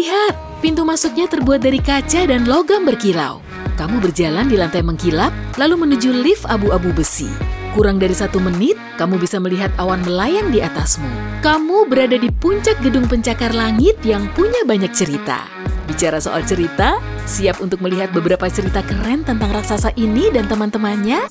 Lihat, pintu masuknya terbuat dari kaca dan logam berkilau. Kamu berjalan di lantai mengkilap, lalu menuju lift abu-abu besi. Kurang dari 1 menit, kamu bisa melihat awan melayang di atasmu. Kamu berada di puncak gedung pencakar langit yang punya banyak cerita. Bicara soal cerita, siap untuk melihat beberapa cerita keren tentang raksasa ini dan teman-temannya?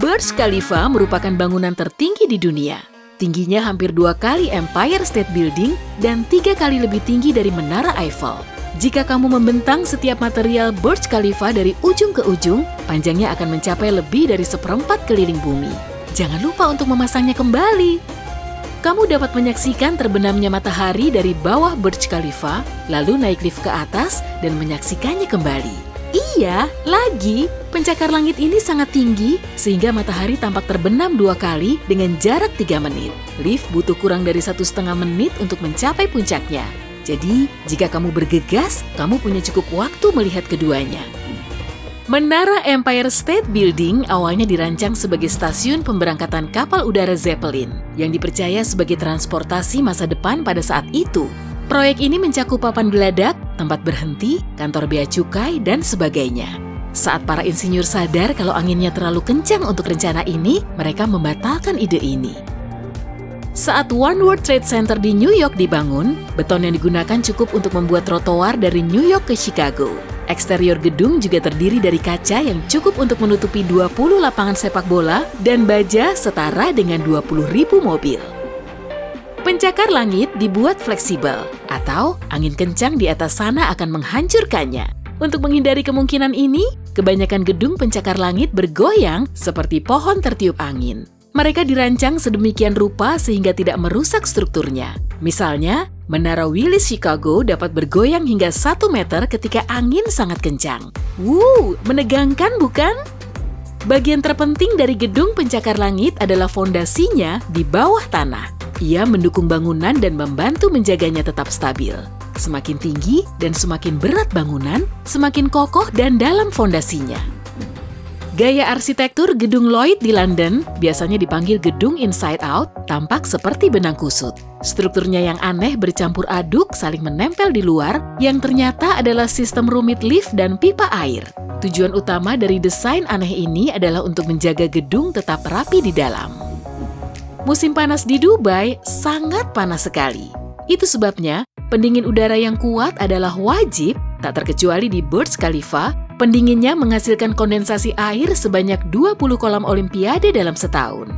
Burj Khalifa merupakan bangunan tertinggi di dunia. Tingginya hampir 2 kali Empire State Building dan 3 kali lebih tinggi dari Menara Eiffel. Jika kamu membentang setiap material Burj Khalifa dari ujung ke ujung, panjangnya akan mencapai lebih dari 1/4 keliling bumi. Jangan lupa untuk memasangnya kembali. Kamu dapat menyaksikan terbenamnya matahari dari bawah Burj Khalifa, lalu naik lift ke atas dan menyaksikannya kembali. Iya, lagi, pencakar langit ini sangat tinggi sehingga matahari tampak terbenam 2 kali dengan jarak 3 menit. Lift butuh kurang dari 1,5 menit untuk mencapai puncaknya. Jadi, jika kamu bergegas, kamu punya cukup waktu melihat keduanya. Menara Empire State Building awalnya dirancang sebagai stasiun pemberangkatan kapal udara Zeppelin, yang dipercaya sebagai transportasi masa depan pada saat itu. Proyek ini mencakup papan geladak, tempat berhenti, kantor bea cukai, dan sebagainya. Saat para insinyur sadar kalau anginnya terlalu kencang untuk rencana ini, mereka membatalkan ide ini. Saat One World Trade Center di New York dibangun, beton yang digunakan cukup untuk membuat trotoar dari New York ke Chicago. Eksterior gedung juga terdiri dari kaca yang cukup untuk menutupi 20 lapangan sepak bola dan baja setara dengan 20.000 mobil. Pencakar langit dibuat fleksibel, atau angin kencang di atas sana akan menghancurkannya. Untuk menghindari kemungkinan ini, kebanyakan gedung pencakar langit bergoyang seperti pohon tertiup angin. Mereka dirancang sedemikian rupa sehingga tidak merusak strukturnya. Misalnya, Menara Willis Chicago dapat bergoyang hingga 1 meter ketika angin sangat kencang. Menegangkan bukan? Bagian terpenting dari gedung pencakar langit adalah fondasinya di bawah tanah. Ia mendukung bangunan dan membantu menjaganya tetap stabil. Semakin tinggi dan semakin berat bangunan, semakin kokoh dan dalam fondasinya. Gaya arsitektur gedung Lloyd di London, biasanya dipanggil gedung inside out, tampak seperti benang kusut. Strukturnya yang aneh bercampur aduk saling menempel di luar, yang ternyata adalah sistem rumit lift dan pipa air. Tujuan utama dari desain aneh ini adalah untuk menjaga gedung tetap rapi di dalam. Musim panas di Dubai sangat panas sekali. Itu sebabnya, pendingin udara yang kuat adalah wajib, tak terkecuali di Burj Khalifa. Pendinginnya menghasilkan kondensasi air sebanyak 20 kolam olimpiade dalam setahun.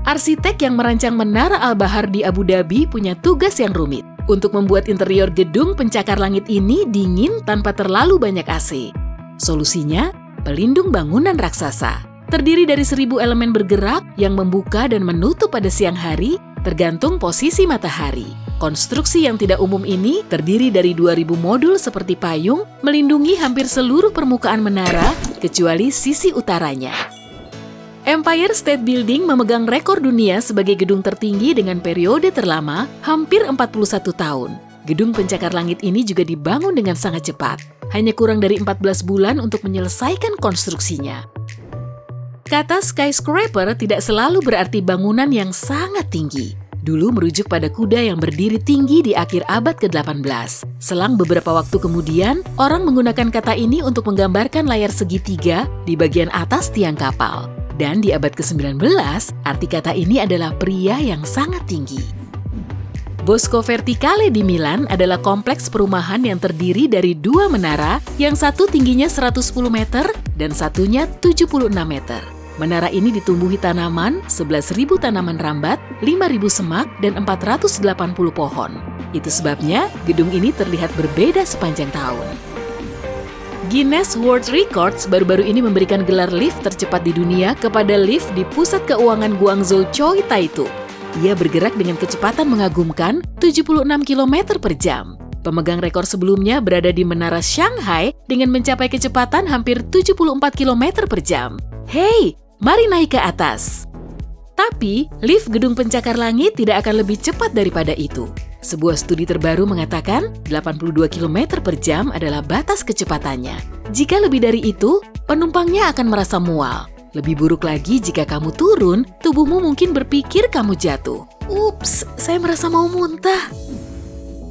Arsitek yang merancang Menara Al-Bahar di Abu Dhabi punya tugas yang rumit untuk membuat interior gedung pencakar langit ini dingin tanpa terlalu banyak AC. Solusinya, pelindung bangunan raksasa. Terdiri dari 1.000 elemen bergerak yang membuka dan menutup pada siang hari, tergantung posisi matahari. Konstruksi yang tidak umum ini terdiri dari 2.000 modul seperti payung, melindungi hampir seluruh permukaan menara, kecuali sisi utaranya. Empire State Building memegang rekor dunia sebagai gedung tertinggi dengan periode terlama, hampir 41 tahun. Gedung pencakar langit ini juga dibangun dengan sangat cepat. Hanya kurang dari 14 bulan untuk menyelesaikan konstruksinya. Kata skyscraper tidak selalu berarti bangunan yang sangat tinggi. Dulu merujuk pada kuda yang berdiri tinggi di akhir abad ke-18. Selang beberapa waktu kemudian, orang menggunakan kata ini untuk menggambarkan layar segitiga di bagian atas tiang kapal. Dan di abad ke-19, arti kata ini adalah pria yang sangat tinggi. Bosco Verticale di Milan adalah kompleks perumahan yang terdiri dari 2 menara, yang satu tingginya 110 meter dan satunya 76 meter. Menara ini ditumbuhi tanaman, 11.000 tanaman rambat, 5.000 semak, dan 480 pohon. Itu sebabnya gedung ini terlihat berbeda sepanjang tahun. Guinness World Records baru-baru ini memberikan gelar lift tercepat di dunia kepada lift di Pusat Keuangan Guangzhou Choi Taitu. Ia bergerak dengan kecepatan mengagumkan 76 km per jam. Pemegang rekor sebelumnya berada di Menara Shanghai dengan mencapai kecepatan hampir 74 km per jam. Hei! Mari naik ke atas. Tapi, lift gedung pencakar langit tidak akan lebih cepat daripada itu. Sebuah studi terbaru mengatakan 82 km per jam adalah batas kecepatannya. Jika lebih dari itu, penumpangnya akan merasa mual. Lebih buruk lagi jika kamu turun, tubuhmu mungkin berpikir kamu jatuh. Ups, saya merasa mau muntah.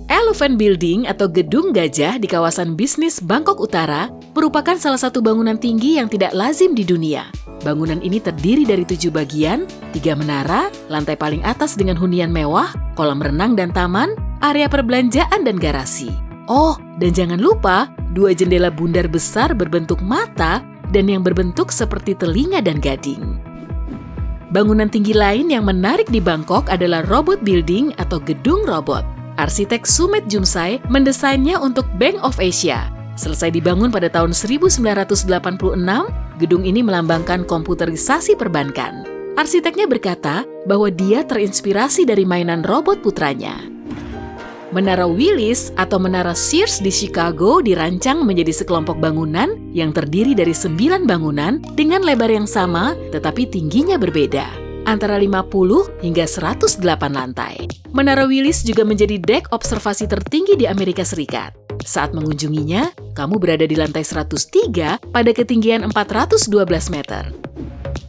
Elephant Building atau Gedung Gajah di kawasan bisnis Bangkok Utara merupakan salah satu bangunan tinggi yang tidak lazim di dunia. Bangunan ini terdiri dari 7 bagian, 3 menara, lantai paling atas dengan hunian mewah, kolam renang dan taman, area perbelanjaan dan garasi. Oh, dan jangan lupa 2 jendela bundar besar berbentuk mata dan yang berbentuk seperti telinga dan gading. Bangunan tinggi lain yang menarik di Bangkok adalah Robot Building atau Gedung Robot. Arsitek Sumit Jumsai mendesainnya untuk Bank of Asia. Selesai dibangun pada tahun 1986, gedung ini melambangkan komputerisasi perbankan. Arsiteknya berkata bahwa dia terinspirasi dari mainan robot putranya. Menara Willis atau Menara Sears di Chicago dirancang menjadi sekelompok bangunan yang terdiri dari 9 bangunan dengan lebar yang sama tetapi tingginya berbeda, antara 50 hingga 108 lantai. Menara Willis juga menjadi dek observasi tertinggi di Amerika Serikat. Saat mengunjunginya, kamu berada di lantai 103 pada ketinggian 412 meter.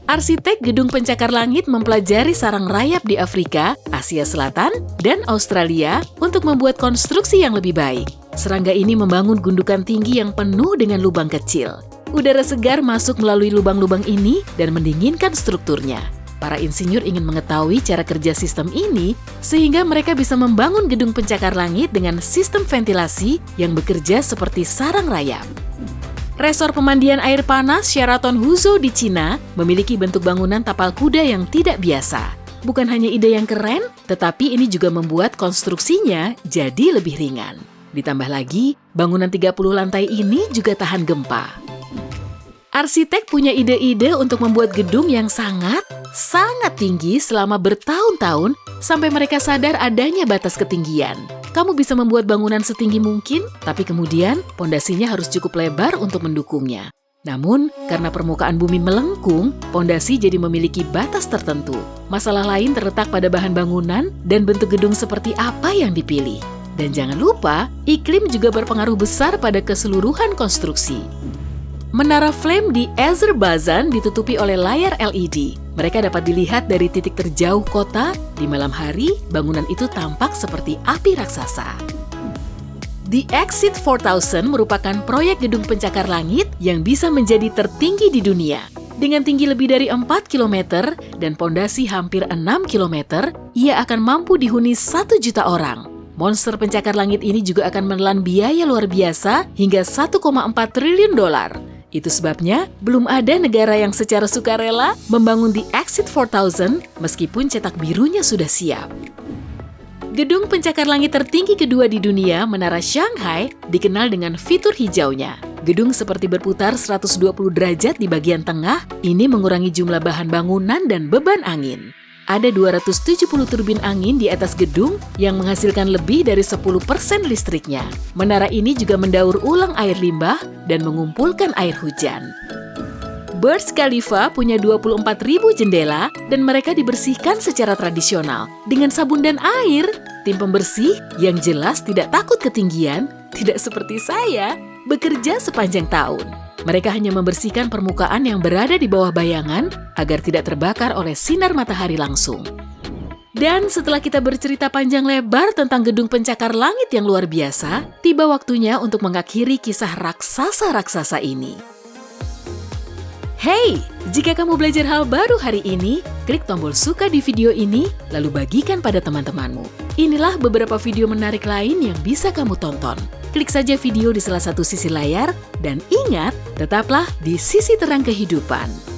Arsitek Gedung Pencakar Langit mempelajari sarang rayap di Afrika, Asia Selatan, dan Australia untuk membuat konstruksi yang lebih baik. Serangga ini membangun gundukan tinggi yang penuh dengan lubang kecil. Udara segar masuk melalui lubang-lubang ini dan mendinginkan strukturnya. Para insinyur ingin mengetahui cara kerja sistem ini sehingga mereka bisa membangun gedung pencakar langit dengan sistem ventilasi yang bekerja seperti sarang rayap. Resor pemandian air panas Sheraton Huzhou di Cina memiliki bentuk bangunan tapal kuda yang tidak biasa. Bukan hanya ide yang keren, tetapi ini juga membuat konstruksinya jadi lebih ringan. Ditambah lagi, bangunan 30 lantai ini juga tahan gempa. Arsitek punya ide-ide untuk membuat gedung yang sangat tinggi selama bertahun-tahun sampai mereka sadar adanya batas ketinggian. Kamu bisa membuat bangunan setinggi mungkin, tapi kemudian pondasinya harus cukup lebar untuk mendukungnya. Namun, karena permukaan bumi melengkung, pondasi jadi memiliki batas tertentu. Masalah lain terletak pada bahan bangunan dan bentuk gedung seperti apa yang dipilih. Dan jangan lupa, iklim juga berpengaruh besar pada keseluruhan konstruksi. Menara Flame di Azerbaijan ditutupi oleh layar LED. Mereka dapat dilihat dari titik terjauh kota. Di malam hari, bangunan itu tampak seperti api raksasa. The Exit 4000 merupakan proyek gedung pencakar langit yang bisa menjadi tertinggi di dunia. Dengan tinggi lebih dari 4 km dan pondasi hampir 6 km, ia akan mampu dihuni 1 juta orang. Monster pencakar langit ini juga akan menelan biaya luar biasa hingga 1,4 triliun dolar. Itu sebabnya belum ada negara yang secara sukarela membangun The Exit 4000 meskipun cetak birunya sudah siap. Gedung pencakar langit tertinggi kedua di dunia, Menara Shanghai, dikenal dengan fitur hijaunya. Gedung seperti berputar 120 derajat di bagian tengah, ini mengurangi jumlah bahan bangunan dan beban angin. Ada 270 turbin angin di atas gedung yang menghasilkan lebih dari 10% listriknya. Menara ini juga mendaur ulang air limbah dan mengumpulkan air hujan. Burj Khalifa punya 24.000 jendela dan mereka dibersihkan secara tradisional dengan sabun dan air. Tim pembersih yang jelas tidak takut ketinggian, tidak seperti saya, bekerja sepanjang tahun. Mereka hanya membersihkan permukaan yang berada di bawah bayangan agar tidak terbakar oleh sinar matahari langsung. Dan setelah kita bercerita panjang lebar tentang gedung pencakar langit yang luar biasa, tiba waktunya untuk mengakhiri kisah raksasa-raksasa ini. Hey, jika kamu belajar hal baru hari ini, klik tombol suka di video ini, lalu bagikan pada teman-temanmu. Inilah beberapa video menarik lain yang bisa kamu tonton. Klik saja video di salah satu sisi layar, dan ingat, tetaplah di sisi terang kehidupan.